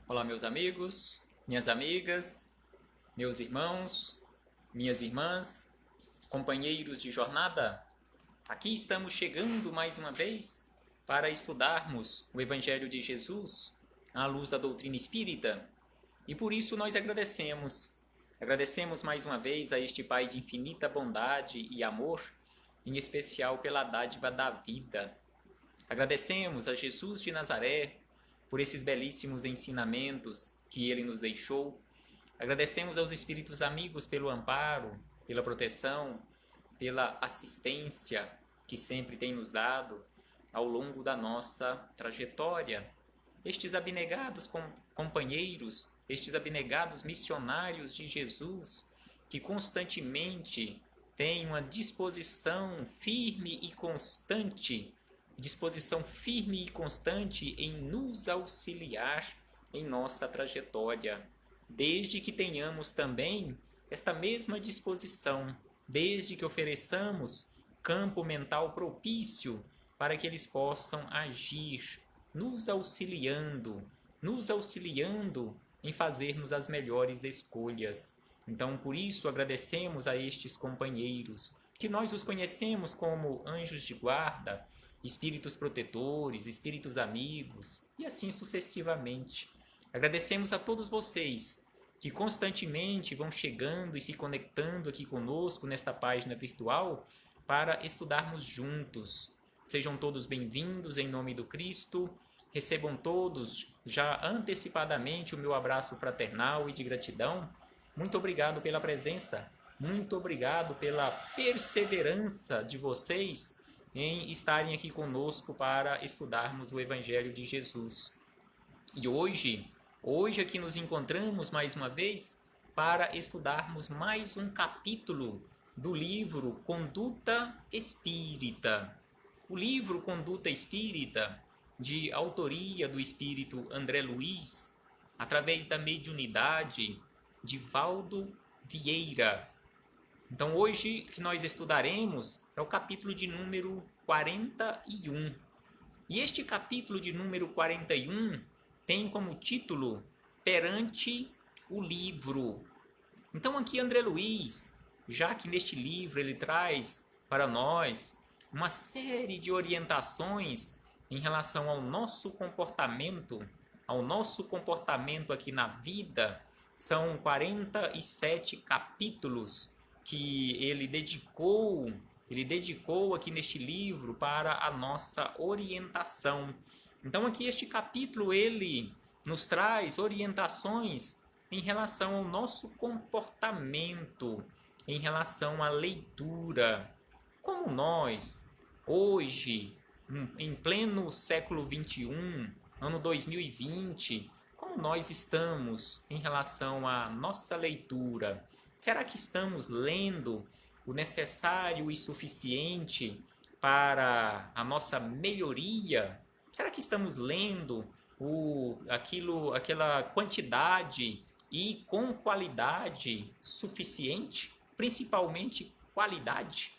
Olá, meus amigos, minhas amigas, meus irmãos, minhas irmãs, companheiros de jornada. Aqui estamos chegando mais uma vez para estudarmos o Evangelho de Jesus à luz da doutrina espírita. E por isso nós agradecemos. Agradecemos mais uma vez a este Pai de infinita bondade e amor, em especial pela dádiva da vida. Agradecemos a Jesus de Nazaré por esses belíssimos ensinamentos que ele nos deixou. Agradecemos aos espíritos amigos pelo amparo, pela proteção, pela assistência que sempre tem nos dado ao longo da nossa trajetória. Estes abnegados companheiros, estes abnegados missionários de Jesus, que constantemente têm uma disposição firme e constante em nos auxiliar em nossa trajetória, desde que tenhamos também esta mesma disposição, desde que ofereçamos campo mental propício para que eles possam agir, nos auxiliando em fazermos as melhores escolhas. Então, por isso, agradecemos a estes companheiros, que nós os conhecemos como anjos de guarda, espíritos protetores, espíritos amigos e assim sucessivamente. Agradecemos a todos vocês que constantemente vão chegando e se conectando aqui conosco nesta página virtual para estudarmos juntos. Sejam todos bem-vindos em nome do Cristo. Recebam todos já antecipadamente o meu abraço fraternal e de gratidão. Muito obrigado pela presença, muito obrigado pela perseverança de vocês em estarem aqui conosco para estudarmos o Evangelho de Jesus. E hoje aqui nos encontramos mais uma vez para estudarmos mais um capítulo do livro Conduta Espírita. O livro Conduta Espírita, de autoria do espírito André Luiz, através da mediunidade de Valdo Vieira. Então hoje que nós estudaremos é o capítulo de número 41. E este capítulo de número 41 tem como título Perante o Livro. Então aqui André Luiz, já que neste livro ele traz para nós uma série de orientações em relação ao nosso comportamento aqui na vida, são 47 capítulos que ele dedicou aqui neste livro para a nossa orientação. Então aqui este capítulo ele nos traz orientações em relação ao nosso comportamento, em relação à leitura. Como nós, hoje, em pleno século XXI, ano 2020, como nós estamos em relação à nossa leitura? Será que estamos lendo o necessário e suficiente para a nossa melhoria? Será que estamos lendo aquela quantidade e com qualidade suficiente? Principalmente qualidade?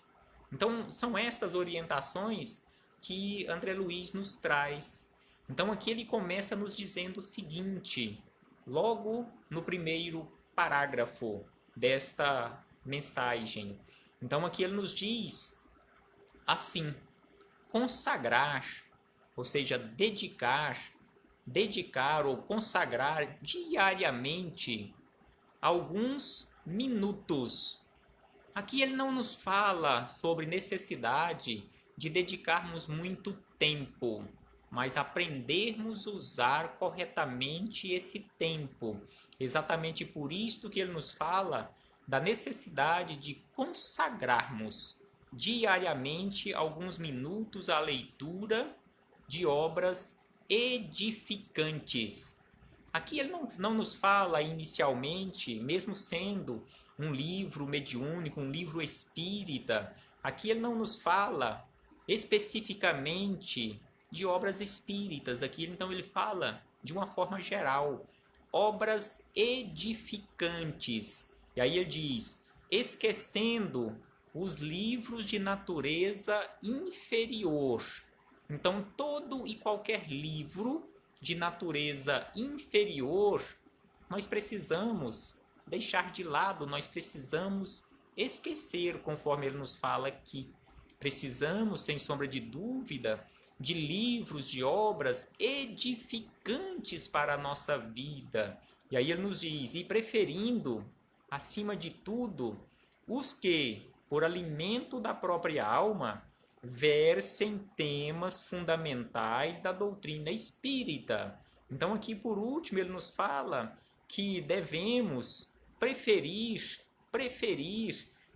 Então, são estas orientações que André Luiz nos traz. Então, aqui ele começa nos dizendo o seguinte, logo no primeiro parágrafo desta mensagem. Então, aqui ele nos diz assim: consagrar, ou seja, dedicar ou consagrar diariamente alguns minutos. Aqui ele não nos fala sobre necessidade de dedicarmos muito tempo, mas aprendermos a usar corretamente esse tempo. Exatamente por isto que ele nos fala da necessidade de consagrarmos diariamente alguns minutos à leitura de obras edificantes. Aqui ele não nos fala inicialmente, mesmo sendo um livro mediúnico, um livro espírita, aqui ele não nos fala especificamente de obras espíritas, aqui então ele fala de uma forma geral, obras edificantes. E aí ele diz, esquecendo os livros de natureza inferior. Então todo e qualquer livro de natureza inferior, nós precisamos deixar de lado, nós precisamos esquecer, conforme ele nos fala aqui. Precisamos, sem sombra de dúvida, de livros, de obras edificantes para a nossa vida. E aí ele nos diz, e preferindo, acima de tudo, os que, por alimento da própria alma, versem temas fundamentais da doutrina espírita. Então aqui por último ele nos fala que devemos preferir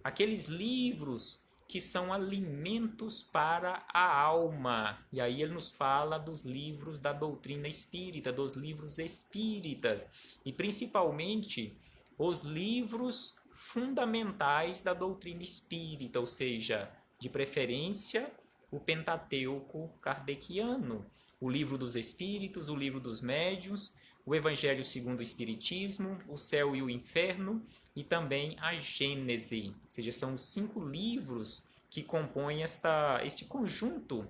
aqueles livros que são alimentos para a alma. E aí ele nos fala dos livros da doutrina espírita, dos livros espíritas, e principalmente os livros fundamentais da doutrina espírita, ou seja, de preferência, o Pentateuco kardeciano, o Livro dos Espíritos, o Livro dos Médiuns, o Evangelho segundo o Espiritismo, o Céu e o Inferno e também a Gênese. Ou seja, são os 5 livros que compõem este conjunto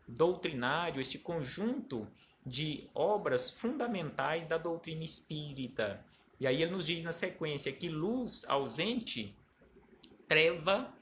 doutrinário, este conjunto de obras fundamentais da doutrina espírita. E aí ele nos diz na sequência que luz ausente, treva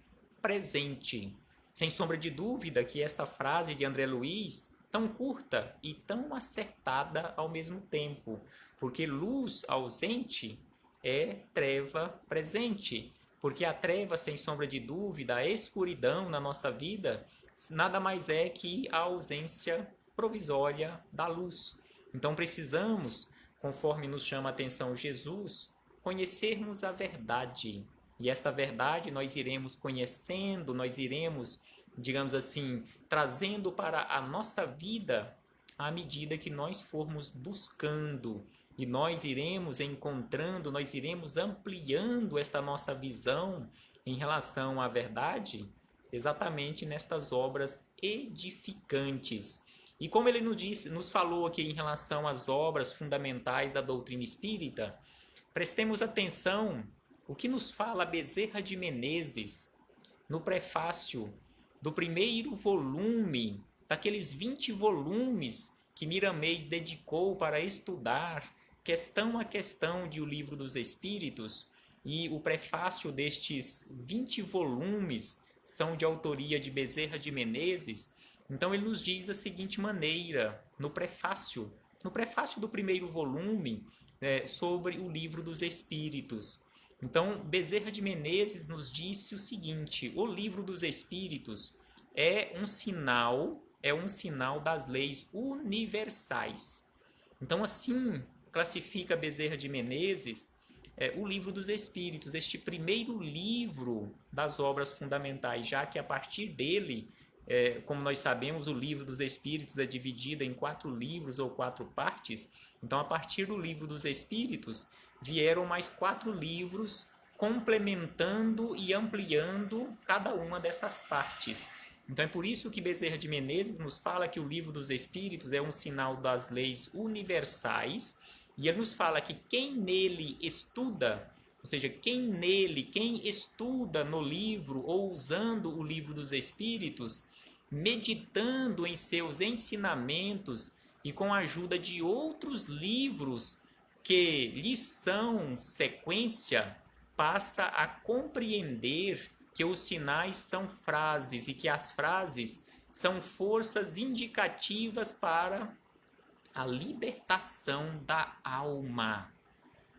presente. Sem sombra de dúvida que esta frase de André Luiz, tão curta e tão acertada ao mesmo tempo, porque luz ausente é treva presente, porque a treva, sem sombra de dúvida, a escuridão na nossa vida, nada mais é que a ausência provisória da luz. Então precisamos, conforme nos chama a atenção Jesus, conhecermos a verdade. E esta verdade nós iremos conhecendo, nós iremos, digamos assim, trazendo para a nossa vida à medida que nós formos buscando. E nós iremos encontrando, nós iremos ampliando esta nossa visão em relação à verdade, exatamente nestas obras edificantes. E como ele nos falou aqui em relação às obras fundamentais da doutrina espírita, prestemos atenção o que nos fala Bezerra de Menezes no prefácio do primeiro volume, daqueles 20 volumes que Miramês dedicou para estudar questão a questão de O Livro dos Espíritos, e o prefácio destes 20 volumes são de autoria de Bezerra de Menezes. Então ele nos diz da seguinte maneira, no prefácio do primeiro volume, sobre o Livro dos Espíritos. Então, Bezerra de Menezes nos disse o seguinte: o Livro dos Espíritos é um sinal das leis universais. Então, assim classifica Bezerra de Menezes o Livro dos Espíritos, este primeiro livro das obras fundamentais, já que a partir dele, como nós sabemos, o Livro dos Espíritos é dividido em 4 livros ou 4 partes. Então, a partir do Livro dos Espíritos, vieram mais 4 livros complementando e ampliando cada uma dessas partes. Então é por isso que Bezerra de Menezes nos fala que o Livro dos Espíritos é um sinal das leis universais, e ele nos fala que quem nele estuda, ou seja, quem estuda no livro ou usando o Livro dos Espíritos, meditando em seus ensinamentos e com a ajuda de outros livros que lhes são sequência, passa a compreender que os sinais são frases e que as frases são forças indicativas para a libertação da alma.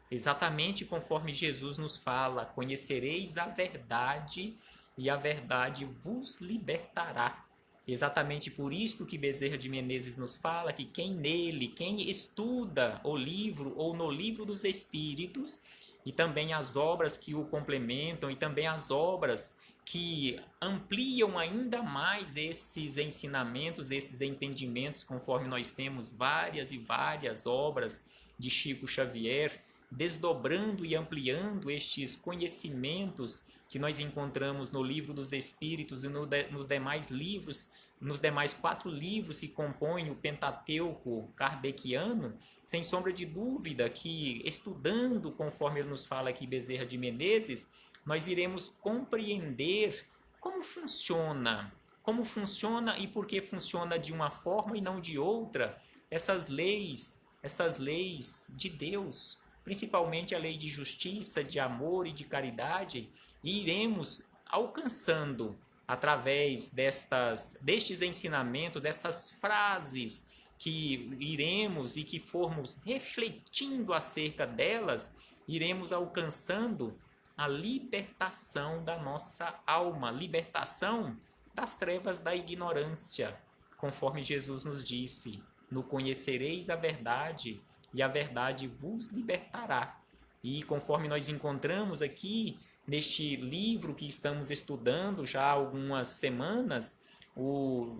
Exatamente conforme Jesus nos fala: conhecereis a verdade e a verdade vos libertará. Exatamente por isto que Bezerra de Menezes nos fala que quem estuda o livro ou no Livro dos Espíritos, e também as obras que o complementam, e também as obras que ampliam ainda mais esses ensinamentos, esses entendimentos, conforme nós temos várias e várias obras de Chico Xavier, desdobrando e ampliando estes conhecimentos que nós encontramos no Livro dos Espíritos e nos demais livros, nos demais 4 livros que compõem o Pentateuco kardeciano. Sem sombra de dúvida que, estudando, conforme ele nos fala aqui, Bezerra de Menezes, nós iremos compreender como funciona e por que funciona de uma forma e não de outra essas leis de Deus, principalmente a lei de justiça, de amor e de caridade, e iremos alcançando através destes ensinamentos, destas frases que iremos e que formos refletindo acerca delas, iremos alcançando a libertação da nossa alma, libertação das trevas da ignorância, conforme Jesus nos disse: no conhecereis a verdade, e a verdade vos libertará. E conforme nós encontramos aqui neste livro que estamos estudando já há algumas semanas, o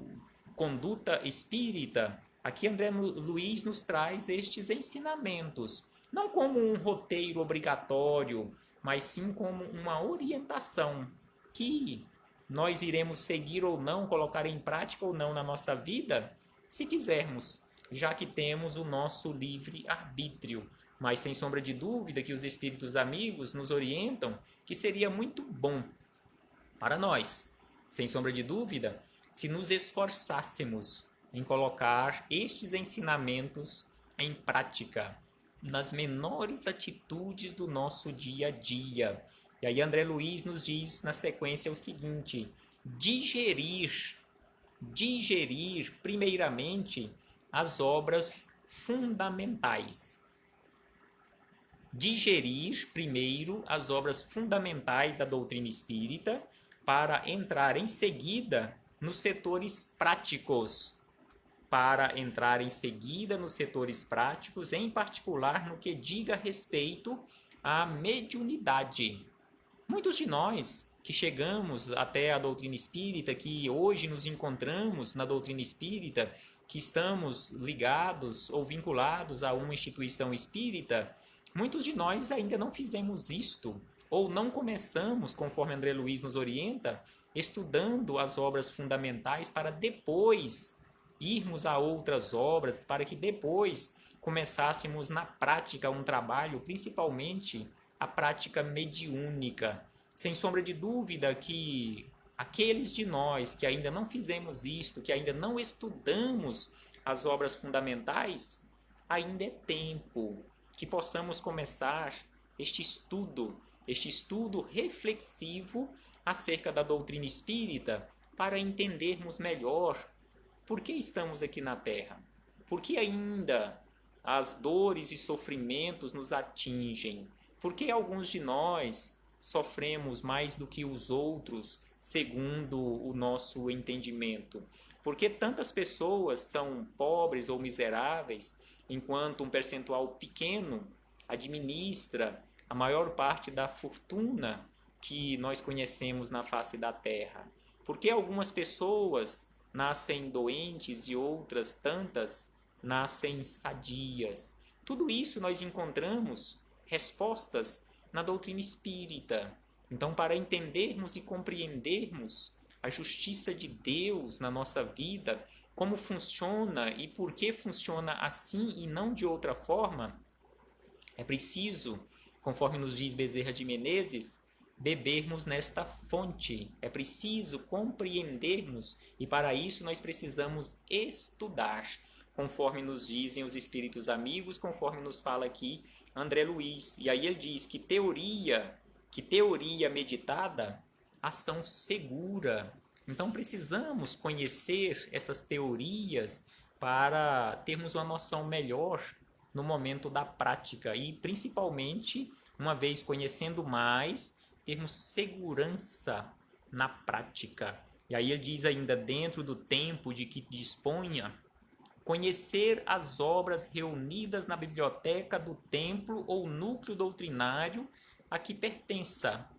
Conduta Espírita, aqui André Luiz nos traz estes ensinamentos, não como um roteiro obrigatório, mas sim como uma orientação que nós iremos seguir ou não, colocar em prática ou não na nossa vida, se quisermos, já que temos o nosso livre-arbítrio. Mas sem sombra de dúvida que os espíritos amigos nos orientam que seria muito bom para nós, sem sombra de dúvida, se nos esforçássemos em colocar estes ensinamentos em prática, nas menores atitudes do nosso dia a dia. E aí André Luiz nos diz na sequência o seguinte: digerir primeiramente as obras fundamentais. Digerir primeiro as obras fundamentais da doutrina espírita para entrar em seguida nos setores práticos. Em particular no que diga respeito à mediunidade. Muitos de nós que chegamos até a doutrina espírita, que hoje nos encontramos na doutrina espírita, que estamos ligados ou vinculados a uma instituição espírita, muitos de nós ainda não fizemos isto, ou não começamos, conforme André Luiz nos orienta, estudando as obras fundamentais para depois irmos a outras obras, para que depois começássemos na prática um trabalho, principalmente a prática mediúnica. Sem sombra de dúvida que aqueles de nós que ainda não fizemos isto, que ainda não estudamos as obras fundamentais, ainda é tempo que possamos começar este estudo reflexivo acerca da doutrina espírita, para entendermos melhor por que estamos aqui na Terra, por que ainda as dores e sofrimentos nos atingem, por que alguns de nós sofremos mais do que os outros, segundo o nosso entendimento, por que tantas pessoas são pobres ou miseráveis, enquanto um percentual pequeno administra a maior parte da fortuna que nós conhecemos na face da Terra. Por que algumas pessoas nascem doentes e outras tantas nascem sadias? Tudo isso nós encontramos respostas na doutrina espírita. Então, para entendermos e compreendermos a justiça de Deus na nossa vida, como funciona e por que funciona assim e não de outra forma, é preciso, conforme nos diz Bezerra de Menezes, bebermos nesta fonte. É preciso compreendermos e para isso nós precisamos estudar, conforme nos dizem os espíritos amigos, conforme nos fala aqui André Luiz. E aí ele diz que teoria meditada, ação segura. Então precisamos conhecer essas teorias para termos uma noção melhor no momento da prática e principalmente, uma vez conhecendo mais, termos segurança na prática. E aí ele diz ainda, dentro do tempo de que disponha, conhecer as obras reunidas na biblioteca do templo ou núcleo doutrinário a que pertença.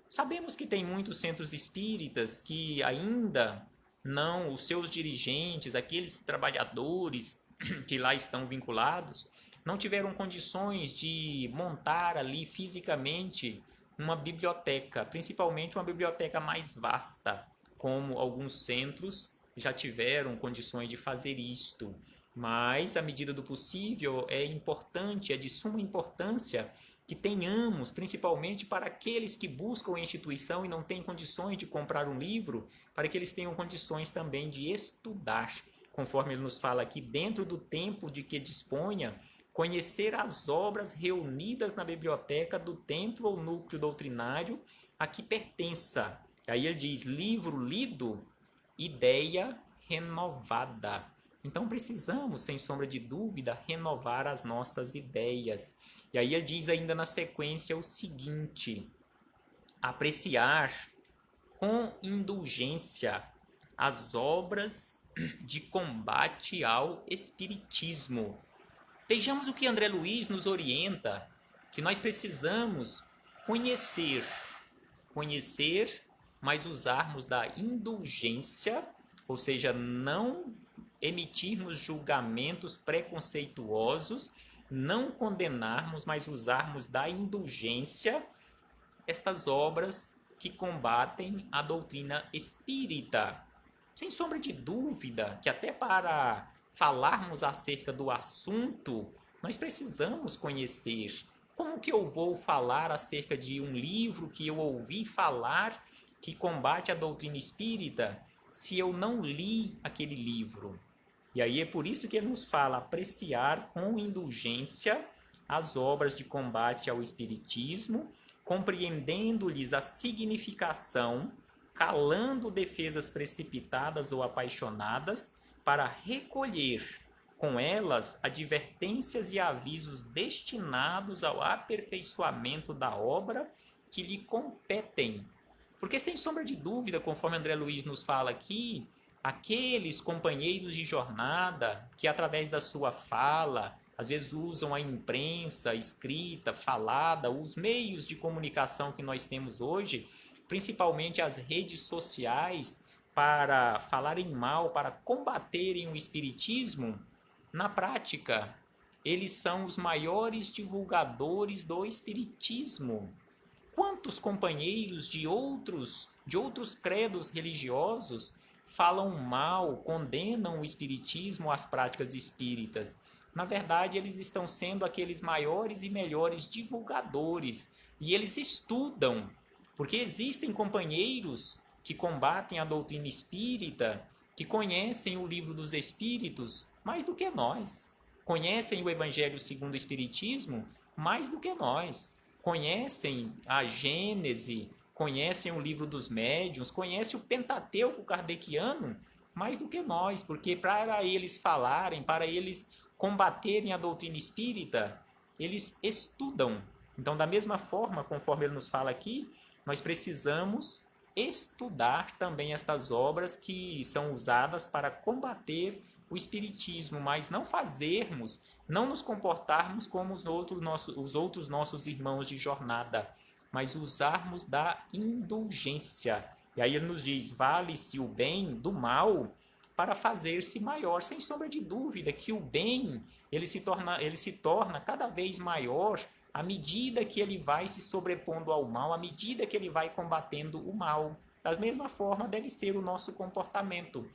Sabemos que tem muitos centros espíritas que ainda não, os seus dirigentes, aqueles trabalhadores que lá estão vinculados, não tiveram condições de montar ali fisicamente uma biblioteca, principalmente uma biblioteca mais vasta, como alguns centros já tiveram condições de fazer isto. Mas, à medida do possível, é importante, é de suma importância que tenhamos, principalmente para aqueles que buscam a instituição e não têm condições de comprar um livro, para que eles tenham condições também de estudar, conforme ele nos fala aqui, dentro do tempo de que disponha, conhecer as obras reunidas na biblioteca do templo ou núcleo doutrinário a que pertença. Aí ele diz, livro lido, ideia renovada. Então precisamos, sem sombra de dúvida, renovar as nossas ideias. E aí ele diz ainda na sequência o seguinte, apreciar com indulgência as obras de combate ao espiritismo. Vejamos o que André Luiz nos orienta, que nós precisamos conhecer, mas usarmos da indulgência, ou seja, não emitirmos julgamentos preconceituosos, não condenarmos, mas usarmos da indulgência estas obras que combatem a doutrina espírita. Sem sombra de dúvida que até para falarmos acerca do assunto, nós precisamos conhecer. Como que eu vou falar acerca de um livro que eu ouvi falar que combate a doutrina espírita se eu não li aquele livro? E aí é por isso que ele nos fala apreciar com indulgência as obras de combate ao espiritismo, compreendendo-lhes a significação, calando defesas precipitadas ou apaixonadas, para recolher com elas advertências e avisos destinados ao aperfeiçoamento da obra que lhe competem. Porque, sem sombra de dúvida, conforme André Luiz nos fala aqui, aqueles companheiros de jornada que, através da sua fala, às vezes usam a imprensa escrita, falada, os meios de comunicação que nós temos hoje, principalmente as redes sociais, para falarem mal, para combaterem o espiritismo, na prática, eles são os maiores divulgadores do espiritismo. Quantos companheiros de outros credos religiosos falam mal, condenam o espiritismo, as práticas espíritas? Na verdade, eles estão sendo aqueles maiores e melhores divulgadores. E eles estudam, porque existem companheiros que combatem a doutrina espírita, que conhecem o livro dos Espíritos mais do que nós. Conhecem o Evangelho segundo o Espiritismo mais do que nós. Conhecem a Gênese, conhecem o livro dos Médiuns, conhecem o Pentateuco kardeciano mais do que nós, porque para eles falarem, para eles combaterem a doutrina espírita, eles estudam. Então, da mesma forma, conforme ele nos fala aqui, nós precisamos estudar também estas obras que são usadas para combater o espiritismo, mas não nos comportarmos como os outros nossos irmãos de jornada, mas usarmos da indulgência. E aí ele nos diz, vale-se o bem do mal para fazer-se maior. Sem sombra de dúvida que o bem ele se torna cada vez maior à medida que ele vai se sobrepondo ao mal, à medida que ele vai combatendo o mal. Da mesma forma deve ser o nosso comportamento.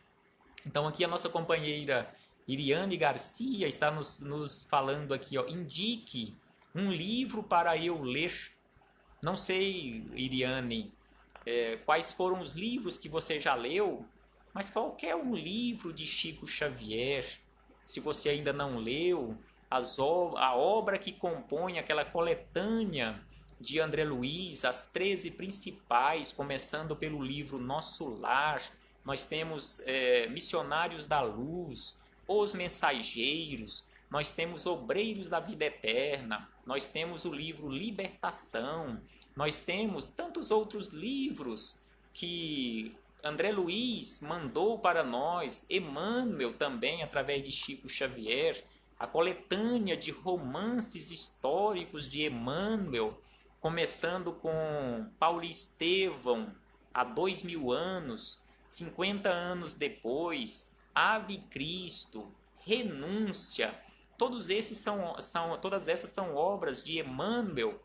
Então aqui a nossa companheira Iriane Garcia está nos falando aqui, indique um livro para eu ler. Não sei, Iriane, quais foram os livros que você já leu, mas qualquer um livro de Chico Xavier, se você ainda não leu, a obra que compõe aquela coletânea de André Luiz, as 13 principais, começando pelo livro Nosso Lar, nós temos Missionários da Luz, Os Mensageiros, nós temos Obreiros da Vida Eterna, nós temos o livro Libertação, nós temos tantos outros livros que André Luiz mandou para nós, Emmanuel também, através de Chico Xavier, a coletânea de romances históricos de Emmanuel, começando com Paulo Estevão, há 2000 anos, 50 anos depois, Ave Cristo, Renúncia, todas essas são obras de Emmanuel,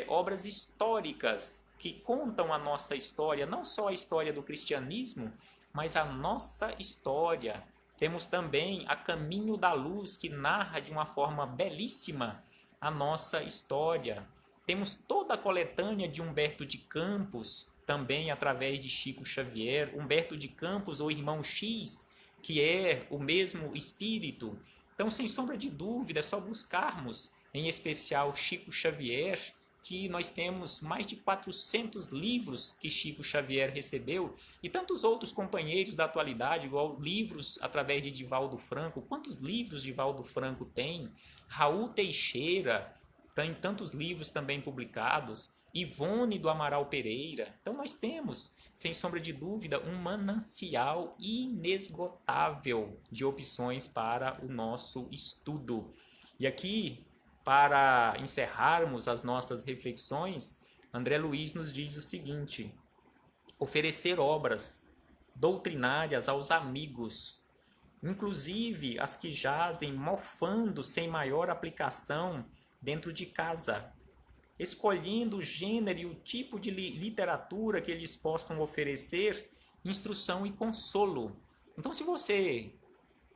obras históricas que contam a nossa história, não só a história do cristianismo, mas a nossa história. Temos também A Caminho da Luz, que narra de uma forma belíssima a nossa história. Temos toda a coletânea de Humberto de Campos, também através de Chico Xavier. Humberto de Campos, ou Irmão X, que é o mesmo Espírito. Então, sem sombra de dúvida, é só buscarmos, em especial Chico Xavier, que nós temos mais de 400 livros que Chico Xavier recebeu, e tantos outros companheiros da atualidade, igual livros através de Divaldo Franco. Quantos livros Divaldo Franco tem? Raul Teixeira tem tantos livros também publicados, Ivone do Amaral Pereira. Então nós temos, sem sombra de dúvida, um manancial inesgotável de opções para o nosso estudo. E aqui, para encerrarmos as nossas reflexões, André Luiz nos diz o seguinte: oferecer obras doutrinárias aos amigos, inclusive as que jazem mofando sem maior aplicação dentro de casa, escolhendo o gênero e o tipo de literatura que eles possam oferecer instrução e consolo. Então, se você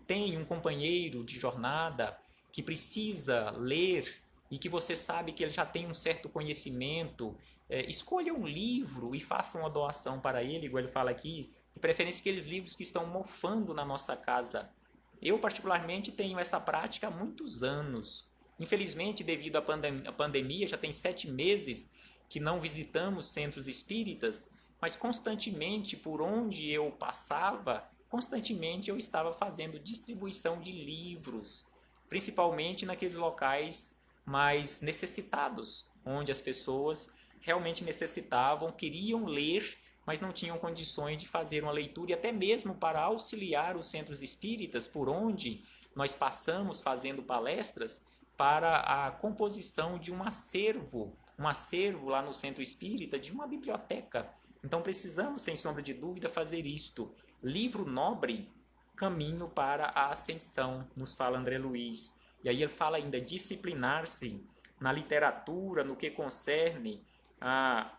tem um companheiro de jornada que precisa ler e que você sabe que ele já tem um certo conhecimento, escolha um livro e faça uma doação para ele, igual ele fala aqui, de preferência aqueles livros que estão mofando na nossa casa. Eu, particularmente, tenho essa prática há muitos anos. Infelizmente, devido à pandemia, já tem 7 meses que não visitamos centros espíritas, mas constantemente, por onde eu passava, constantemente eu estava fazendo distribuição de livros, principalmente naqueles locais mais necessitados, onde as pessoas realmente necessitavam, queriam ler, mas não tinham condições de fazer uma leitura, e até mesmo para auxiliar os centros espíritas por onde nós passamos fazendo palestras, para a composição de um acervo lá no centro espírita, de uma biblioteca. Então precisamos, sem sombra de dúvida, fazer isto. Livro nobre, caminho para a ascensão, nos fala André Luiz. E aí ele fala ainda, disciplinar-se na literatura, no que concerne a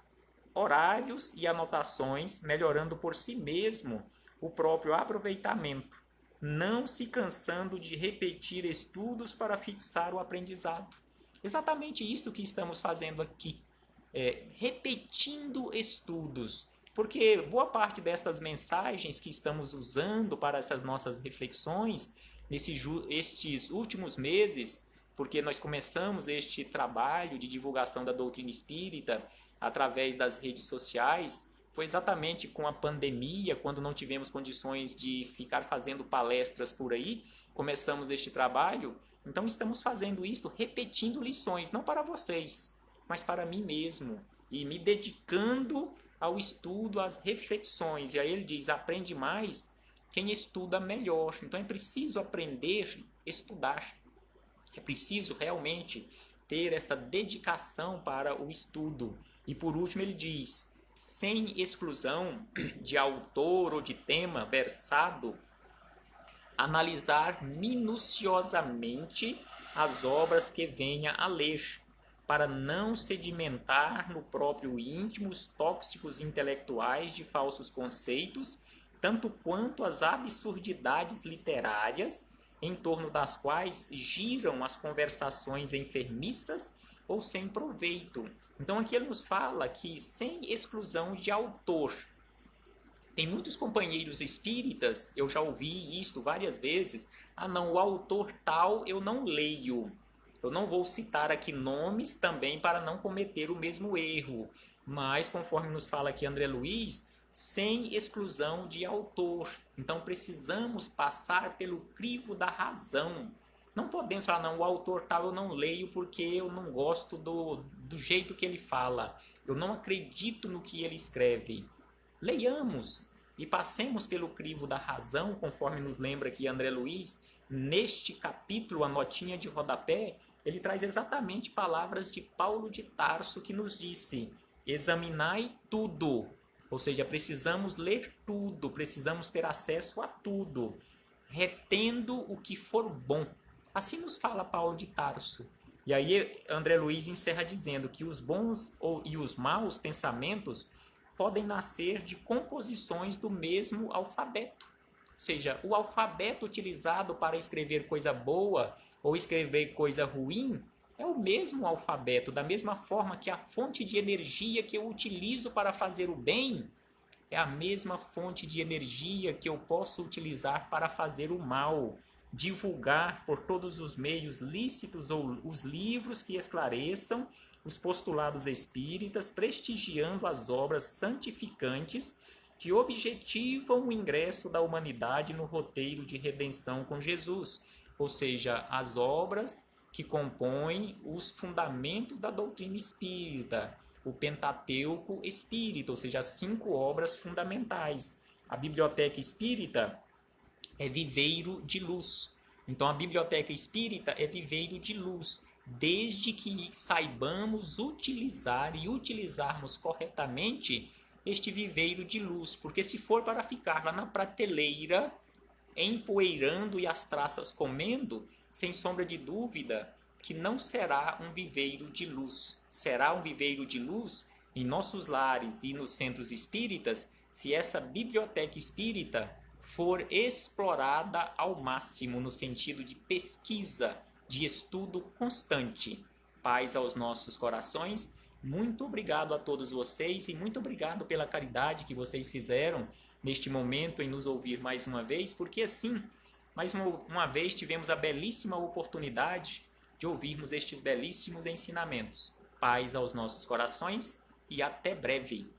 horários e anotações, melhorando por si mesmo o próprio aproveitamento, não se cansando de repetir estudos para fixar o aprendizado. Exatamente isso que estamos fazendo aqui, repetindo estudos, porque boa parte destas mensagens que estamos usando para essas nossas reflexões, estes últimos meses, porque nós começamos este trabalho de divulgação da doutrina espírita através das redes sociais, foi exatamente com a pandemia, quando não tivemos condições de ficar fazendo palestras por aí, começamos este trabalho. Então estamos fazendo isto, repetindo lições, não para vocês, mas para mim mesmo, e me dedicando ao estudo, às reflexões. E aí ele diz, aprende mais quem estuda melhor. Então é preciso aprender, estudar. É preciso realmente ter esta dedicação para o estudo. E por último ele diz, sem exclusão de autor ou de tema versado, analisar minuciosamente as obras que venha a ler, para não sedimentar no próprio íntimo os tóxicos intelectuais de falsos conceitos, tanto quanto as absurdidades literárias, em torno das quais giram as conversações enfermiças ou sem proveito. Então aqui ele nos fala que sem exclusão de autor. Tem muitos companheiros espíritas, eu já ouvi isto várias vezes, não, o autor tal eu não leio. Eu não vou citar aqui nomes também para não cometer o mesmo erro, mas conforme nos fala aqui André Luiz, sem exclusão de autor. Então precisamos passar pelo crivo da razão. Não podemos falar, não, o autor tal eu não leio porque eu não gosto do jeito que ele fala. Eu não acredito no que ele escreve. Leiamos e passemos pelo crivo da razão, conforme nos lembra aqui André Luiz. Neste capítulo, a notinha de rodapé, ele traz exatamente palavras de Paulo de Tarso, que nos disse, examinai tudo. Ou seja, precisamos ler tudo, precisamos ter acesso a tudo, retendo o que for bom. Assim nos fala Paulo de Tarso. E aí André Luiz encerra dizendo que os bons e os maus pensamentos podem nascer de composições do mesmo alfabeto. Ou seja, o alfabeto utilizado para escrever coisa boa ou escrever coisa ruim é o mesmo alfabeto, da mesma forma que a fonte de energia que eu utilizo para fazer o bem é a mesma fonte de energia que eu posso utilizar para fazer o mal, divulgar por todos os meios lícitos ou os livros que esclareçam os postulados espíritas, prestigiando as obras santificantes que objetivam o ingresso da humanidade no roteiro de redenção com Jesus, ou seja, as obras que compõem os fundamentos da doutrina espírita, o Pentateuco espírita, ou seja, as 5 obras fundamentais. A Biblioteca Espírita é viveiro de luz. Então, a Biblioteca Espírita é viveiro de luz, desde que saibamos utilizar e utilizarmos corretamente este viveiro de luz, porque se for para ficar lá na prateleira, empoeirando e as traças comendo, sem sombra de dúvida que não será um viveiro de luz. Será um viveiro de luz em nossos lares e nos centros espíritas se essa biblioteca espírita for explorada ao máximo no sentido de pesquisa, de estudo constante. Paz aos nossos corações. Muito obrigado a todos vocês e muito obrigado pela caridade que vocês fizeram neste momento em nos ouvir mais uma vez, porque assim, mais uma vez tivemos a belíssima oportunidade de ouvirmos estes belíssimos ensinamentos. Paz aos nossos corações e até breve.